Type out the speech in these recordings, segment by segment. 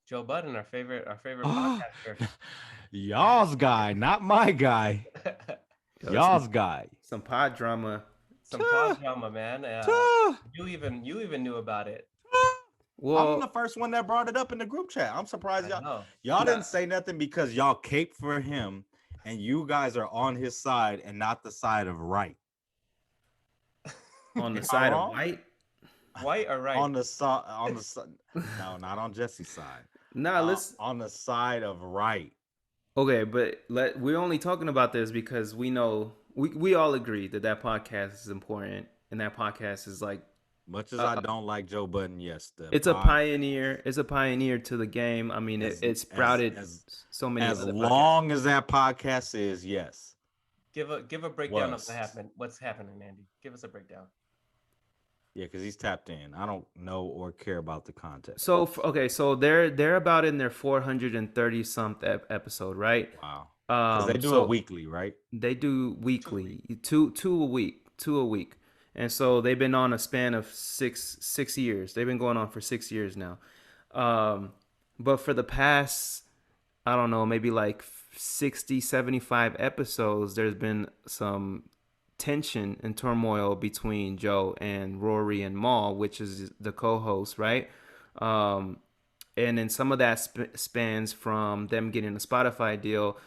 Joe Budden, our favorite podcaster. Y'all's guy, not my guy. Yo, it's Y'all's guy. some pod drama. Some Tuh, pod drama, man. tuh, You even knew about it. tuh. I'm the Well, first one that brought it up in the group chat. I'm surprised I know. y'all nah, didn't say nothing because y'all cape for him and you guys are on his side and not the side of right. on the Am I side of wrong? white. White or right? On the side. No, not on Jesse's side. Nah, let's. On the side of right. Okay, but we're only talking about this because we know we all agree that that podcast is important, and that podcast is like Much as I uh, don't like Joe Budden, yes, the it's a pod pioneer. It's a pioneer to the game. I mean, as it as sprouted as so many as other podcasts. long as that podcast is, yes, Give a breakdown of what was. happened. What's happening, Andy? Give us a breakdown. Yeah, because he's tapped in. I don't know or care about the context. So okay, so they're about in their 430 something episode, right? Wow. Because they do it So weekly, right? they do 2 weeks. weekly, two a week, two a week, and so they've been on a span of six years. They've been going on for 6 years now. Um, but for the past, I don't know, maybe like 60, 75 episodes, there's been some tension and turmoil between Joe and Rory and Maul, which is the co-host, right? Um, and then some of that spans from them getting a Spotify deal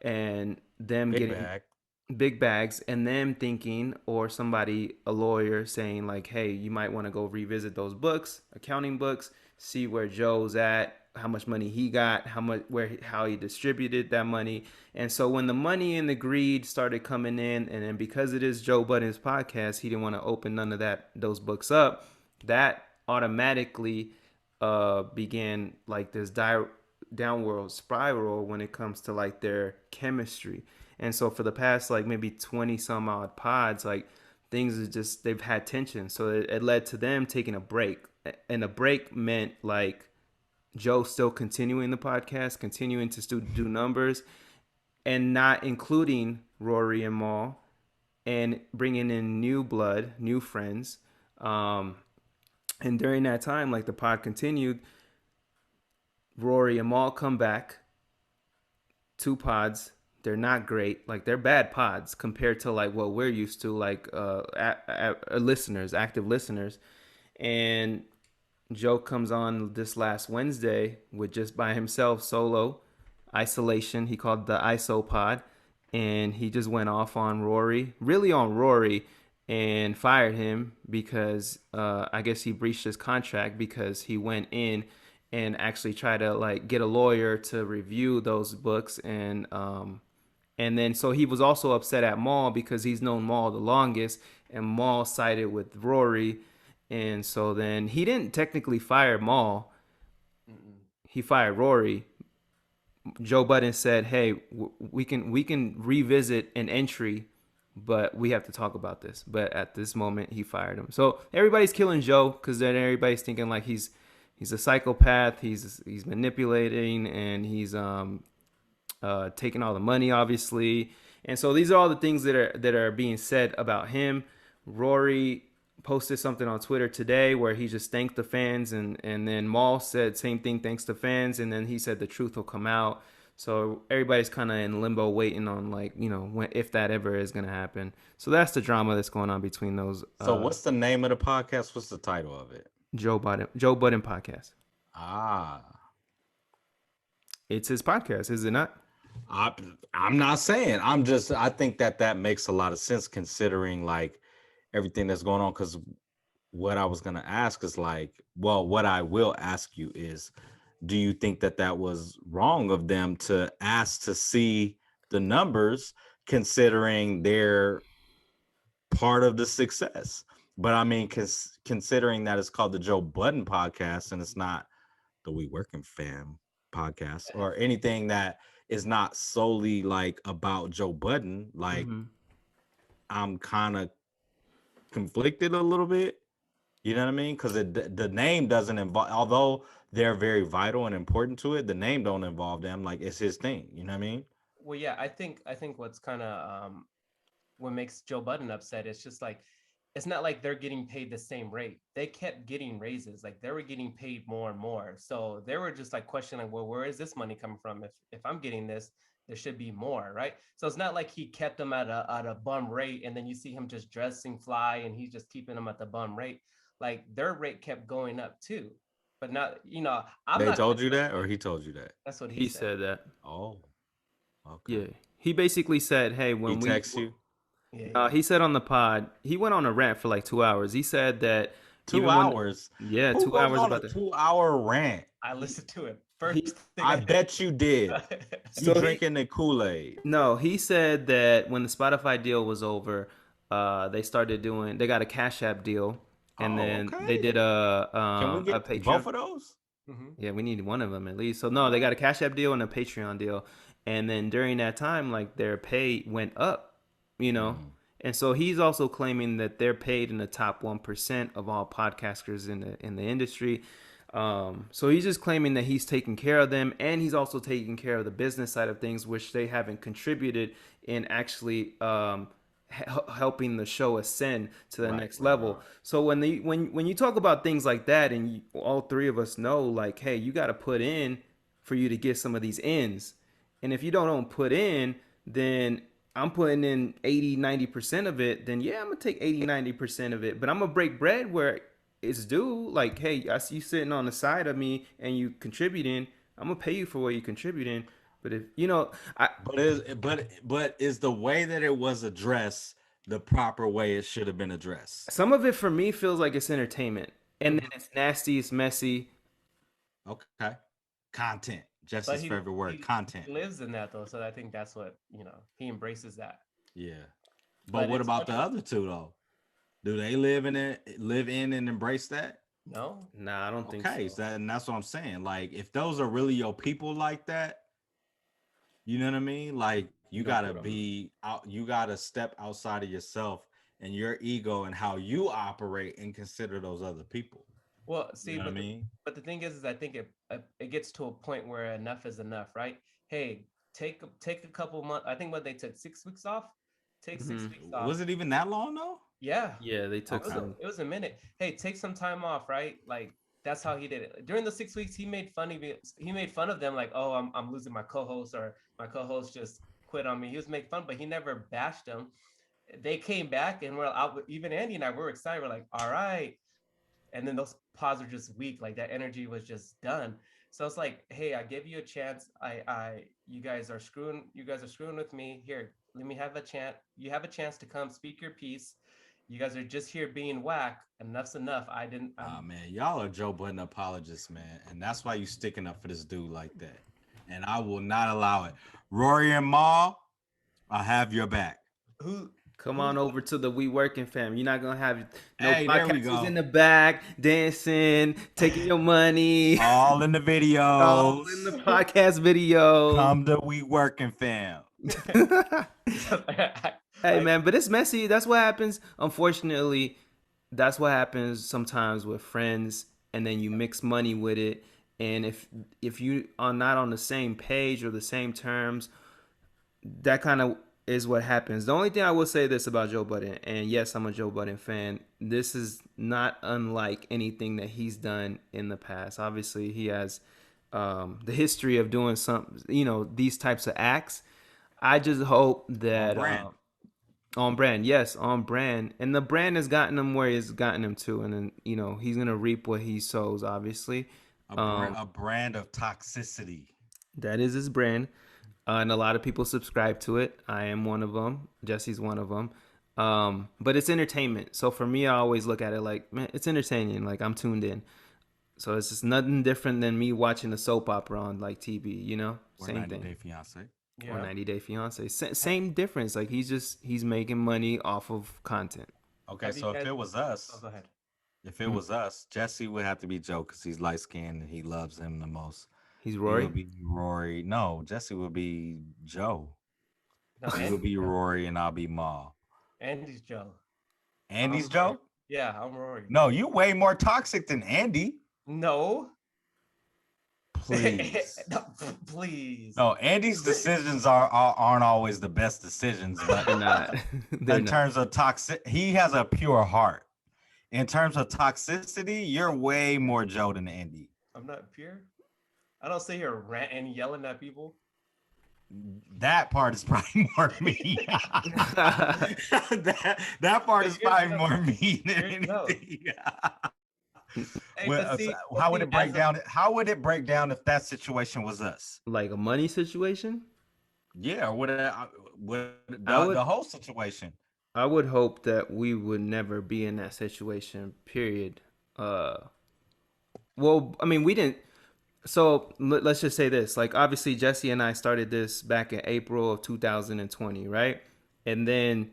and them Big getting bag. big bags and them thinking, or somebody, a lawyer saying like, hey, you might want to go revisit those books, accounting books, see where Joe's at, how much money he got, how he distributed that money. And so when the money and the greed started coming in, and then because it is Joe Budden's podcast, he didn't want to open none of those books up. That automatically began like this downward spiral when it comes to like their chemistry. And so for the past like maybe 20 some odd pods, like things is just, they've had tension. So it led to them taking a break. And a break meant like Joe still continuing the podcast, continuing to still do numbers, and not including Rory and Maul, and bringing in new blood, new friends. Um, and during that time, like the pod continued, Rory and Maul come back, two pods. They're not great. Like they're bad pods compared to like what we're used to, like listeners, active listeners. And Joe comes on this last Wednesday with just by himself, solo, isolation. He called the ISO pod, and he just went off on Rory, really on Rory, and fired him because I guess he breached his contract because he went in and actually tried to like get a lawyer to review those books. And then so he was also upset at Maul because he's known Maul the longest, and Maul sided with Rory. And so then he didn't technically fire Maul, Mm-mm. he fired Rory. Joe Budden said, "Hey, we can revisit an entry, but we have to talk about this." But at this moment, he fired him. So everybody's killing Joe because then everybody's thinking like he's a psychopath. He's manipulating, and he's taking all the money, obviously. And so these are all the things that are being said about him. Rory posted something on Twitter today where he just thanked the fans, and then Maul said same thing, thanks to fans, and then he said the truth will come out. So everybody's kind of in limbo, waiting on like when, if that ever is gonna happen. So that's the drama that's going on between those So what's the name of the podcast? What's the title of it? Joe Budden podcast. Ah, It's his podcast, is it not? I, I'm not saying. I think that makes a lot of sense considering like everything that's going on. Because what I was gonna ask is like, well, what I will ask you is, do you think that was wrong of them to ask to see the numbers, considering they're part of the success? But I mean, considering that it's called the Joe Budden podcast and it's not the We Working Fam podcast or anything that is not solely like about Joe Budden, like Mm-hmm. I'm kind of conflicted a little bit. You know what I mean? Because the name doesn't involve, although they're very vital and important to it, the name don't involve them. Like it's his thing. You know what I mean? Well, yeah, I think what's kind of what makes Joe Budden upset is just like it's not like they're getting paid the same rate. They kept getting raises. Like they were getting paid more and more. So they were just like questioning, well, where is this money coming from? If I'm getting this, there should be more, right? So it's not like he kept them at a bum rate, and then you see him just dressing fly and he's just keeping them at the bum rate. Like their rate kept going up too. But not, I'm They not. told you that, or he told you that? That's what He he said. said that. Oh, okay. Yeah. He basically said, "Hey, He when we texts you Yeah. he said on the pod, he went on a rant for like 2 hours. He said that 2 hours. yeah, Who 2 hours goes on about a the 2 hour rant? I listened to it. he, First thing I bet you did. You So he- drinking the Kool-Aid. no, he said that when the Spotify deal was over, they got a Cash App deal, and then okay. they did Can we a get Patreon. both of those? Mhm. Yeah, we need one of them at least. So no, they got a Cash App deal and a Patreon deal, and then during that time, like their pay went up, you know. And so he's also claiming that they're paid in the top 1% of all podcasters in the industry. So he's just claiming that he's taking care of them, and he's also taking care of the business side of things, which they haven't contributed in actually helping the show ascend to the next level. Right. So when you talk about things like that, and all three of us know, like, hey, you got to put in for you to get some of these ends, and if you don't put in, then I'm putting in 80-90% of it, then yeah, I'm gonna take 80-90% of it, but I'm gonna break bread where it's due. Like, hey, I see you sitting on the side of me and you contributing, I'm gonna pay you for what you contributing. But if But is the way that it was addressed the proper way it should have been addressed? some of it for me feels like it's entertainment, and then it's nasty, it's messy. Okay. Content. But Jesse's favorite word, content. He lives in that though, so I think that's what he embraces that. Yeah. But But what it's about the funny. other two though? Do they live in and embrace that? No, Nah, I don't think Okay, so. and that's what I'm saying. Like, if those are really your people like that, you know what I mean? Like, you Don't gotta put 'em. be out, you gotta step outside of yourself and your ego and how you operate and consider those other people. well, see, You know what I but mean? but the thing is I think it gets to a point where enough is enough, right? Hey, take a couple months. I think what they took 6 weeks off. Take 6 weeks off. Was it even that long though? Yeah, Yeah, they took Okay. some. it was a minute. Hey, take some time off, right? Like that's how he did it. During the 6 weeks, he made fun of me. He made fun of them, like, oh, I'm losing my co-host, or my co-host just quit on me. He was making fun, but he never bashed them. They came back and we're out. Even Andy and I were excited. We're like, all right. And then those pods were just weak. Like that energy was just done. So it's like, hey, I give you a chance. You guys are screwing. You guys are screwing with me. Here, let me have a chance. You have a chance to come speak your piece. You guys are just here being whack. Enough's enough. Man, y'all are Joe Budden apologists, man, and that's why you sticking up for this dude like that. And I will not allow it. Rory and Ma, I have your back. Come on over to the WeWorkingFam. You're not gonna have no Hey, there we podcasters go. in the back dancing, taking your money. All in the videos. All in the podcast video. Come to WeWorkingFam. Hey man, but it's messy. That's what happens. Unfortunately, that's what happens sometimes with friends, and then you mix money with it. And if you are not on the same page or the same terms, that kind of is what happens. The only thing I will say this about Joe Budden, and yes, I'm a Joe Budden fan. This is not unlike anything that he's done in the past. Obviously, he has the history of doing these types of acts. I just hope that on brand, yes, on brand, and the brand has gotten him where it's gotten him to, and then he's gonna reap what he sows. Obviously, a brand of toxicity. That is his brand. And a lot of people subscribe to it. I am one of them. Jesse's one of them. But it's entertainment. So for me, I always look at it like, man, it's entertaining. Like I'm tuned in. So it's just nothing different than me watching a soap opera on like TV, Or same 90 thing. Day Fiance. Yeah. Or 90 Day Fiance. Same difference. Like he's making money off of content. Okay, so if it was us, go ahead. If it was us, Jesse would have to be Joe because he's light skinned and he loves him the most. He's He Rory. would be Rory. No, Jesse would be Joe. No, He would be Rory and I'll be Ma. Andy's Joe. Andy's Joe? Yeah, I'm Rory. No, you way more toxic than Andy. No. Please. No, please. No, Andy's decisions aren't always the best decisions, but They're not. in terms of toxic, he has a pure heart. In terms of toxicity, you're way more Joe than Andy. I'm not pure. I don't sit here ranting, yelling at people. That part is probably more me. that part is probably more me than anything. Hey, how would it break down? How would it break down if that situation was us? Like a money situation? Yeah, the whole situation. I would hope that we would never be in that situation, period. Well, I mean, we didn't. So let's just say this. Like, obviously, Jesse and I started this back in April of 2020, right? And then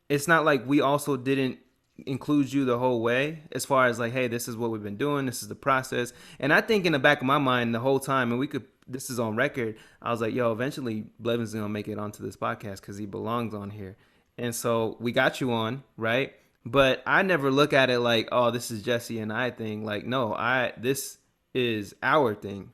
it's not like we also didn't include you the whole way as far as like, hey, this is what we've been doing. This is the process. And I think in the back of my mind the whole time, and this is on record, I was like, yo, eventually Blevin's going to make it onto this podcast because he belongs on here. And so we got you on, right? But I never look at it like, oh, this is Jesse and I thing. Like, no, this is our thing.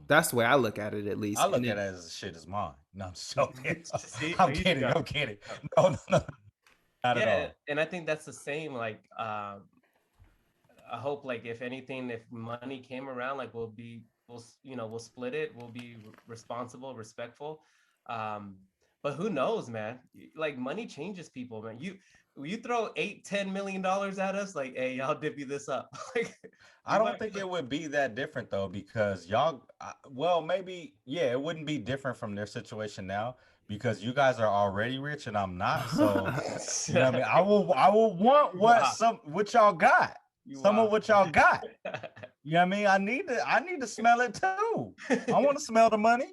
That's the way I look at it, at least. I look at it as shit is mine. No, I'm just joking. I'm kidding. No. Not at all. And I think that's the same. Like, I hope, like, if anything, if money came around, like, we'll split it. We'll be responsible, respectful. But who knows, man? Like, money changes people, man. You throw $8-10 million at us, like, hey, I'll dip you this up. Like, I don't think it would be that different though, because y'all, maybe, yeah, it wouldn't be different from their situation now because you guys are already rich and I'm not. So, you know what I mean? I will want what y'all got. Some of what y'all got. You know what I mean? I need to smell it too. I want to smell the money.